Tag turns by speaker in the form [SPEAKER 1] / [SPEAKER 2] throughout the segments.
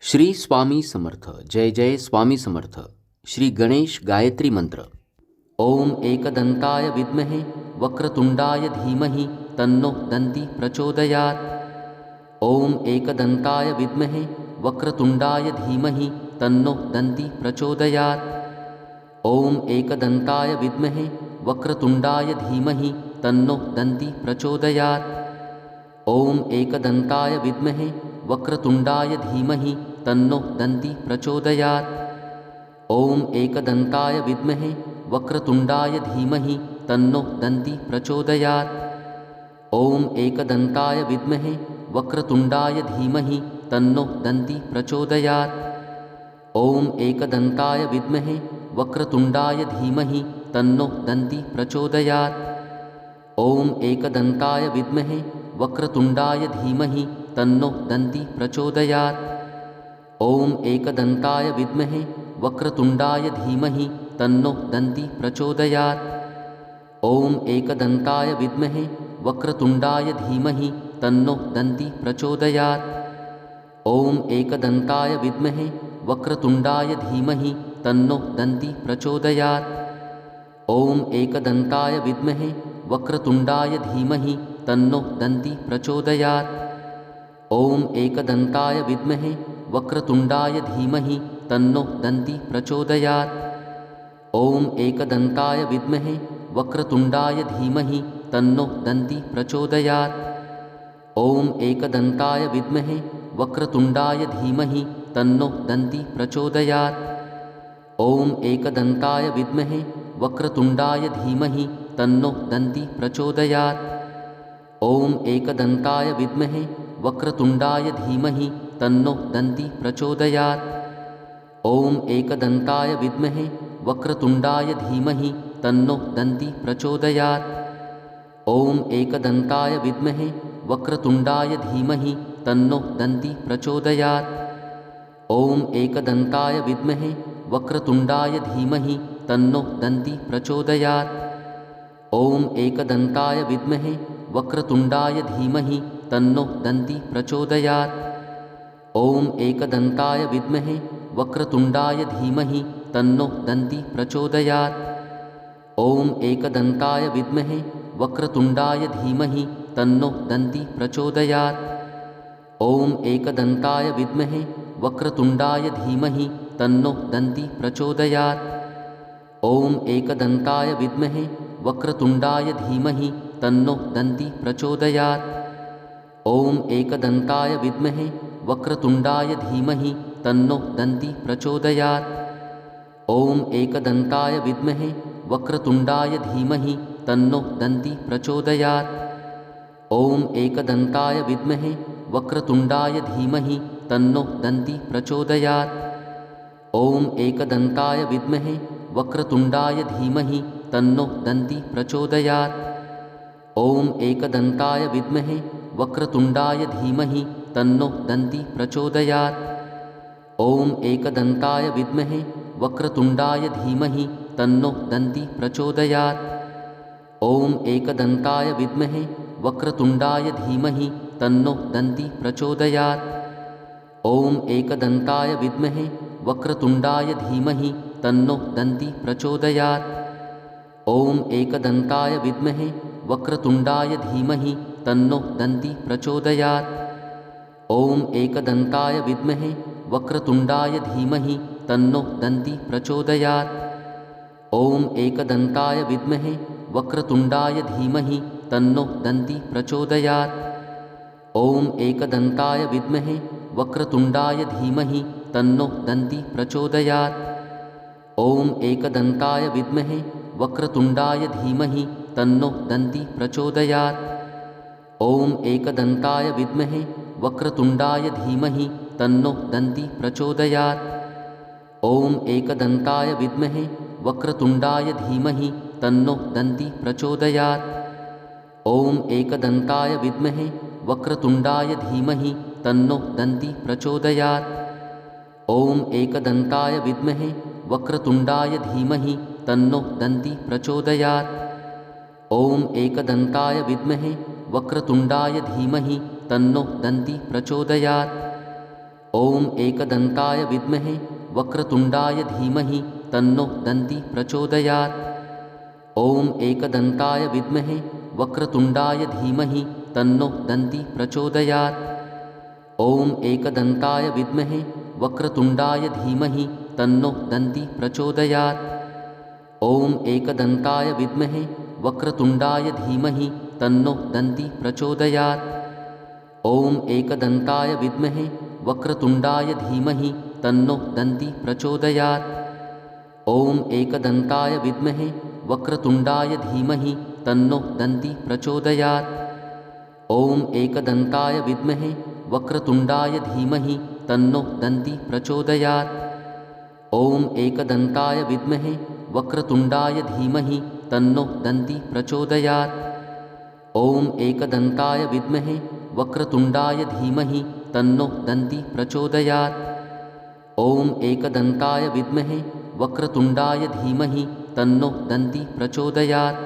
[SPEAKER 1] श्री स्वामी समर्थ. जय जय स्वामी समर्थ. श्री गणेश गायत्री मंत्र. ओम एकदंताय विद्महे वक्रतुंडाय धीमहि तन्नो दन्ति प्रचोदयात्. ओम एकदंताय विद्महे वक्रतुंडाय धीमहि तन्नो दन्ति प्रचोदयात्. ओम एकदंताय विद्महे वक्रतुंडाय धीमहि तन्नो दन्ति प्रचोदयात्. ओम एकदंताय विद्महे वक्रतुंडाय धीमहि तन्नो दन्ति प्रचोदयात्. ओम एकदंताय विद्महे वक्रतुंडाय धीमहि तन्नो दन्ति प्रचोदयात्. ओम एकदंताय विद्महे वक्रतुंडाय धीमहि तन्नो दन्ति प्रचोदयात्. ओम एकदंताय विद्महे वक्रतुंडाय धीमहि तन्नो दन्ति प्रचोदयात्. ओम एकदंताय विद्महे वक्रतुंडाय धीमहि तन्नो दन्ति प्रचोदयात्. ओम एकदंताय विद्महे वक्रतुंडाय धीमहि तन्नो दन्ति प्रचोदयात्. ओम एकदंताय विद्महे वक्रतुंडाय धीमहि तन्नो दन्ति प्रचोदयात्. ओम एकदंताय विद्महे वक्रतुंडाय धीमहि तन्नो दन्ति प्रचोदयात्. ओम एकदंताय विद्महे वक्रतुंडाय धीमहि तन्नो दन्ति प्रचोदयात्. ओम एकदंताय विद्महे वक्रतुंडाय धीमहि तन्नो दन्ति प्रचोदयात्. ओम एकदंताय विद्महे वक्रतुंडाय धीमहि तन्नो दन्ति प्रचोदयात्. ओम एकदंताय विद्महे वक्रतुंडाय धीमहि तन्नो दन्ति प्रचोदयात्. ओम एकदंताय विद्महे वक्रतुंडाय धीमहि तन्नो दन्ति प्रचोदयात्. ओम एकदंताय विद्महे वक्रतुंडाय धीमहि तन्नो दन्ति प्रचोदयात्. ओम एकदंताय विद्महे वक्रतुंडाय धीमहि तन्नो दन्ति प्रचोदयात्. ओम एकदंताय विद्महे वक्रतुंडाय धीमहि तन्नो दन्ति प्रचोदयात्. ओम एकदंताय विद्महे वक्रतुंडाय धीमहि तन्नो दन्ति प्रचोदयात्. ओम एकदंताय विद्महे वक्रतुंडाय धीमहि तन्नो दन्ति प्रचोदयात्. ओम एकदंताय विद्महे वक्रतुंडाय धीमहि तन्नो दन्ति प्रचोदयात्. ओम एकदंताय विद्महे वक्रतुंडाय धीमहि तन्नो दन्ति प्रचोदयात्. ओम एकदंताय विद्महे वक्रतुंडाय धीमहि तन्नो दन्ति प्रचोदयात्. ओम एकदंताय विद्महे वक्रतुंडाय धीमहि तन्नो दन्ति प्रचोदयात्. ओम एकदंताय विद्महे वक्रतुंडाय धीमहि तन्नो दन्ति प्रचोदयात्. ओम एकदंताय विद्महे वक्रतुंडाय धीमहि तन्नो दन्ति प्रचोदयात्. ओम एकदंताय विद्महे वक्रतुंडाय धीमहि तन्नो दन्ति प्रचोदयात्. ओम एकदंताय विद्महे वक्रतुंडाय धीमहि तन्नो दन्ति प्रचोदयात्. ओम एकदंताय विद्महे वक्रतुंडाय धीमहि तन्नो दन्ति प्रचोदयात्. ओम एकदंताय विद्महे वक्रतुंडाय धीमहि तन्नो दन्ति प्रचोदयात्. ओम एकदंताय विद्महे वक्रतुंडाय धीमहि तन्नो दन्ति प्रचोदयात्. ओम एकदंताय विद्महे वक्रतुंडाय धीमहि तन्नो दन्ति प्रचोदयात्. ओम एकदंताय विद्महे वक्रतुंडाय धीमहि तन्नो दन्ति प्रचोदयात्. ओम एकदंताय विद्महे वक्रतुंडाय धीमहि तन्नो दन्ति प्रचोदयात्. ओम एकदंताय विद्महे वक्रतुंडाय धीमहि तन्नो दन्ति प्रचोदयात्. ओम एकदंताय विद्महे वक्रतुंडाय धीमहि तन्नो दन्ति प्रचोदयात्. ओम एकदंताय विद्महे वक्रतुंडाय धीमहि तन्नो दन्ति प्रचोदयात्. ओम एकदंताय विद्महे वक्रतुंडाय धीमहि तन्नो दन्ति प्रचोदयात्. ओम एकदंताय विद्महे वक्रतुंडाय धीमहि तन्नो दन्ति प्रचोदयात्. ओम एकदंताय विद्महे वक्रतुंडाय धीमहि तन्नो दन्ति प्रचोदयात्. ओम एकदंताय विद्महे वक्रतुंडाय धीमहि तन्नो दन्ति प्रचोदयात्. ओम एकदंताय विद्महे वक्रतुंडाय धीमहि तन्नो दन्ति प्रचोदयात्. ॐ एकदन्ताय विद्महे वक्रतुण्डाय धीमहि तन्नो दन्ति प्रचोदयात्। ॐ एकदन्ताय विद्महे वक्रतुण्डाय धीमहि तन्नो दन्ति प्रचोदयात्। ॐ एकदन्ताय विद्महे वक्रतुण्डाय धीमहि तन्नो दन्ति प्रचोदयात्। ॐ एकदन्ताय विद्महे वक्रतुण्डाय धीमहि तन्नो दन्ति प्रचोदयात्। ॐ एकदन्ताय विद्महे वक्रतुण्डाय धीमहि तन्नो दन्ति प्रचोदयात्। ॐ एकदन्ताय विद्महे वक्रतुण्डाय धीमहि तन्नो दन्ति प्रचोदयात्। ॐ एकदन्ताय विद्महे वक्रतुण्डाय धीमहि तन्नो दन्ति प्रचोदयात्। ॐ एकदन्ताय विद्महे वक्रतुण्डाय धीमहि तन्नो दन्ति प्रचोदयात्। ॐ एकदन्ताय विद्महे वक्रतुण्डाय धीमहि तन्नो दन्ति प्रचोदयात्। ॐ एकदन्ताय विद्महे वक्रतुण्डाय धीमहि तन्नो दन्ति प्रचोदयात्।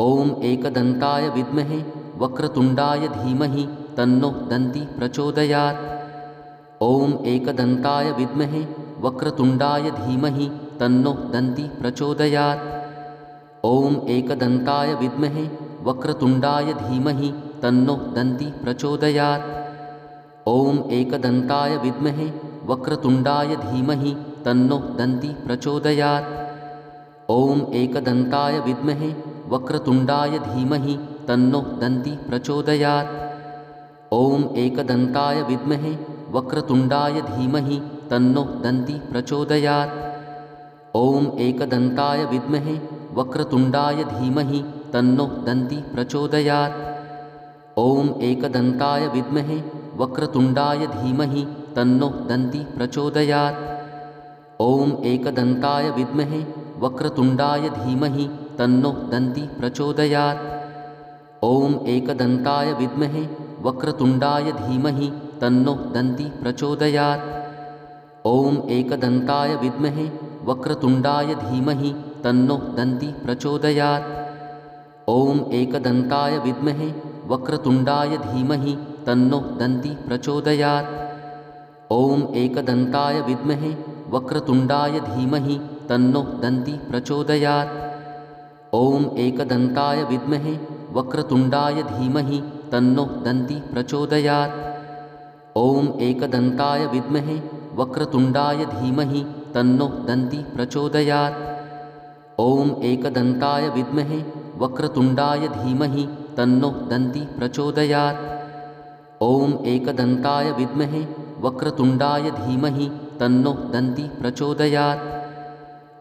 [SPEAKER 1] ॐ एकदन्ताय विद्महे वक्रतुण्डाय धीमहि तन्नो दन्ति प्रचोदयात्। ॐ एकदन्ताय विद्महे वक्रतुण्डाय धीमहि तन्नो दन्ति प्रचोदयात्। ॐ एकदन्ताय विद्महे वक्रतुण्डाय धीमहि तन्नो दन्ति प्रचोदयात्। ॐ एकदन्ताय विद्महे वक्रतुण्डाय धीमहि तन्नो दन्ति प्रचोदयात्। ॐ एकदन्ताय विद्महे वक्रतुण्डाय धीमहि तन्नो दन्ति प्रचोदयात्। ॐ एकदन्ताय विद्महे वक्रतुण्डाय धीमहि तन्नो दन्ति प्रचोदयात्। ॐ एकदन्ताय विद्महे वक्रतुण्डाय धीमहि तन्नो दन्ति प्रचोदयात्। ॐ एकदन्ताय विद्महे वक्रतुण्डाय धीमहि तन्नो दन्ति प्रचोदयात्। ॐ एकदन्ताय विद्महे वक्रतुण्डाय धीमहि तन्नो दन्ति प्रचोदयात्। ॐ एकदन्ताय विद्महे वक्रतुण्डाय धीमहि तन्नो दन्ति प्रचोदयात्। ॐ एकदन्ताय विद्महे वक्रतुण्डाय धीमहि तन्नो दन्ति प्रचोदयात्। ॐ एकदन्ताय विद्महे वक्रतुण्डाय धीमहि तन्नो दन्ति प्रचोदयात्। ॐ एकदन्ताय विद्महे वक्रतुण्डाय धीमहि तन्नो दन्ति प्रचोदयात्। ॐ एकदन्ताय विद्महे वक्रतुण्डाय धीमहि तन्नो दन्ति प्रचोदयात्। ॐ एकदन्ताय विद्महे वक्रतुण्डाय धीमहि तन्नो दन्ति प्रचोदयात्। ॐ एकदन्ताय विद्महे वक्रतुण्डाय धीमहि तन्नो दन्ति प्रचोदयात्। ॐ एकदन्ताय विद्महे वक्रतुण्डाय धीमहि तन्नो दन्ति प्रचोदयात्।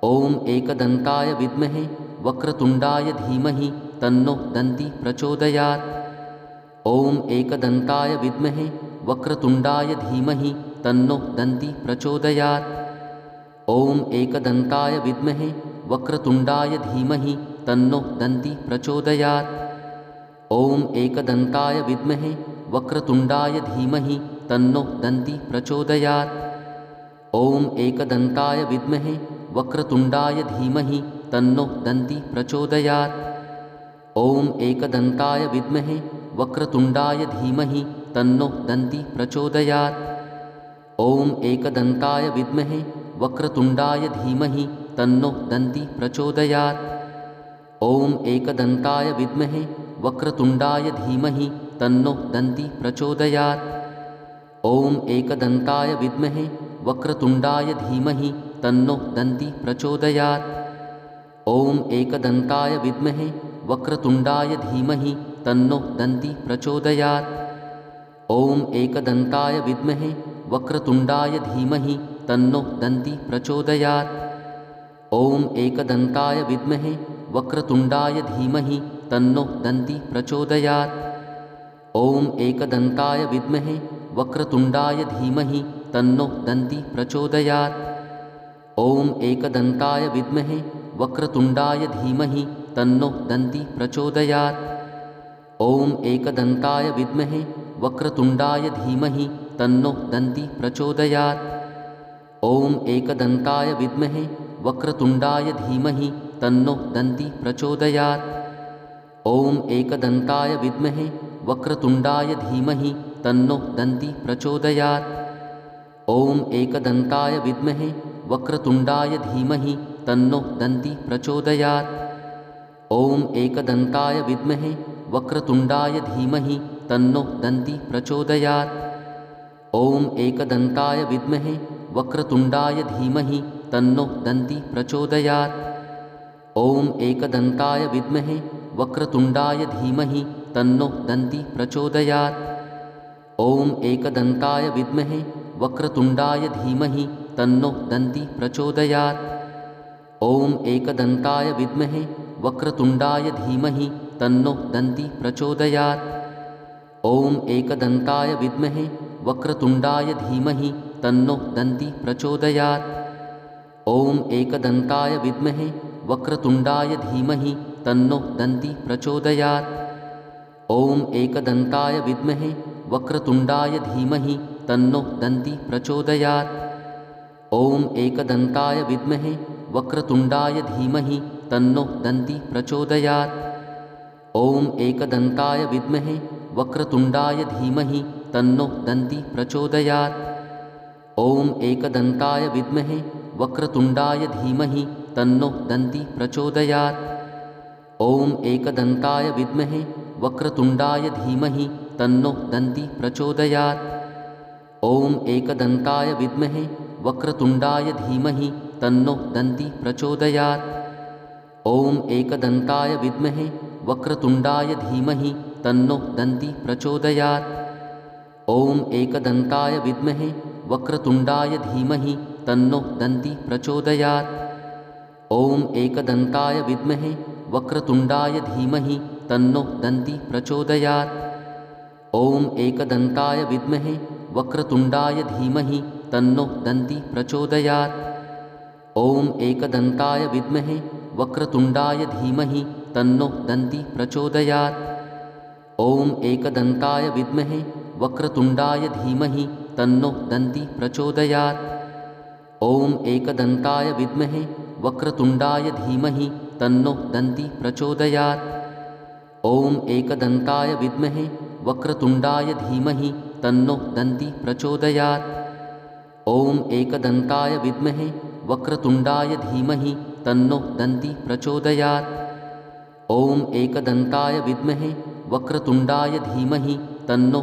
[SPEAKER 1] ॐ एकदन्ताय विद्महे वक्रतुण्डाय धीमहि तन्नो दन्ति प्रचोदयात्। ॐ एकदन्ताय विद्महे वक्रतुण्डाय धीमहि तन्नो दन्ति प्रचोदयात्। ॐ एकदन्ताय विद्महे वक्रतुण्डाय धीमहि तन्नो दन्ति प्रचोदयात्। ॐ एकदन्ताय विद्महे वक्रतुण्डाय धीमहि तन्नो दन्ति प्रचोदयात्। ॐ एकदन्ताय विद्महे वक्रतुण्डाय धीमहि तन्नो दन्ति प्रचोदयात्। ॐ एकदन्ताय विद्महे वक्रतुण्डाय धीमहि तन्नो दन्ति प्रचोदयात्। ॐ एकदन्ताय विद्महे वक्रतुण्डाय धीमहि तन्नो दन्ति प्रचोदयात्। ॐ एकदन्ताय विद्महे वक्रतुण्डाय धीमहि तन्नो दन्ति प्रचोदयात्। ॐ एकदन्ताय विद्महे वक्रतुण्डाय धीमहि तन्नो दन्ति प्रचोदयात्। ॐ एकदन्ताय विद्महे वक्रतुण्डाय धीमहि तन्नो दन्ति प्रचोदयात्। ॐ एकदन्ताय विद्महे वक्रतुण्डाय धीमहि तन्नो दन्ति प्रचोदयात्। ॐ एकदन्ताय विद्महे वक्रतुण्डाय धीमहि तन्नो दन्ति प्रचोदयात्। ॐ एकदन्ताय विद्महे वक्रतुण्डाय धीमहि तन्नो दन्ति प्रचोदयात्। ॐ एकदन्ताय विद्महे वक्रतुण्डाय धीमहि तन्नो दन्ति प्रचोदयात्। ॐ एकदन्ताय विद्महे वक्रतुण्डाय धीमहि तन्नो दन्ति प्रचोदयात्। ॐ एकदन्ताय विद्महे वक्रतुण्डाय धीमहि तन्नो दन्ति प्रचोदयात्। ॐ एकदन्ताय विद्महे वक्रतुण्डाय धीमहि तन्नो दन्ति प्रचोदयात्। ॐ एकदन्ताय विद्महे वक्रतुण्डाय धीमहि तन्नो दन्ती प्रचोदयात्। ॐ एकदन्ताय विद्महे वक्रतुण्डाय धीमहि तन्नो दन्ती प्रचोदयात्। ॐ एकदन्ताय विद्महे वक्रतुण्डाय धीमहि तन्नो दन्ती प्रचोदयात्। ॐ एकदन्ताय विद्महे वक्रतुण्डाय धीमहि तन्नो दन्ती प्रचोदयात्। ॐ एकदन्ताय विद्महे वक्रतुण्डाय धीमहि तन्नो दन्ती प्रचोदयात्। ॐ एकदन्ताय विद्महे वक्रतुण्डाय धीमहि तन्नो दन्ती प्रचोदयात्। ॐ एकदन्ताय विद्महे वक्रतुण्डाय धीमहि तन्नो दन्ती प्रचोदयात्। ॐ एकदन्ताय विद्महे वक्रतुण्डाय धीमहि तन्नो दन्ती प्रचोदयात्। ॐ एकदन्ताय विद्महे वक्रतुण्डाय धीमहि तन्नो दन्ती प्रचोदयात्। ॐ एकदन्ताय विद्महे वक्रतुण्डाय धीमहि तन्नो दन्ती प्रचोदयात्। ॐ एकदन्ताय विद्महे वक्रतुण्डाय धीमहि तन्नो दन्ती प्रचोदयात्। ॐ एकदन्ताय विद्महे वक्रतुण्डाय धीमहि तन्नो दन्ती प्रचोदयात्। ॐ एकदन्ताय विद्महे वक्रतुण्डाय धीमहि तन्नो दन्ती प्रचोदयात्। ॐ एकदन्ताय विद्महे वक्रतुण्डाय धीमहि तन्नो दन्ती प्रचोदयात्। ॐ एकदन्ताय विद्महे वक्रतुण्डाय धीमहि तन्नो दन्ती प्रचोदयात्। ॐ एकदन्ताय विद्महे वक्रतुण्डाय धीमहि तन्नो दन्ती प्रचोदयात्। ॐ एकदन्ताय विद्महे वक्रतुण्डाय धीमहि तन्नो दन्ती प्रचोदयात्। ॐ एकदन्ताय विद्महे वक्रतुण्डाय धीमहि तन्नो दन्ती प्रचोदयात्। ॐ एकदन्ताय विद्महे वक्रतुण्डाय धीमहि तन्नो दन्ती प्रचोदयात्। ॐ एकदन्ताय विद्महे वक्रतुण्डाय धीमहि तन्नो दन्ती प्रचोदयात्। ॐ एकदन्ताय विद्महे वक्रतुण्डाय धीमहि तन्नो दन्ती प्रचोदयात्। ॐ एकदन्ताय विद्महे वक्रतुण्डाय धीमहि तन्नो दन्ती प्रचोदयात्। ॐ एकदन्ताय विद्महे वक्रतुण्डाय धीमहि तन्नो दन्ती प्रचोदयात्। ॐ एकदन्ताय विद्महे वक्रतुण्डाय धीमहि तन्नो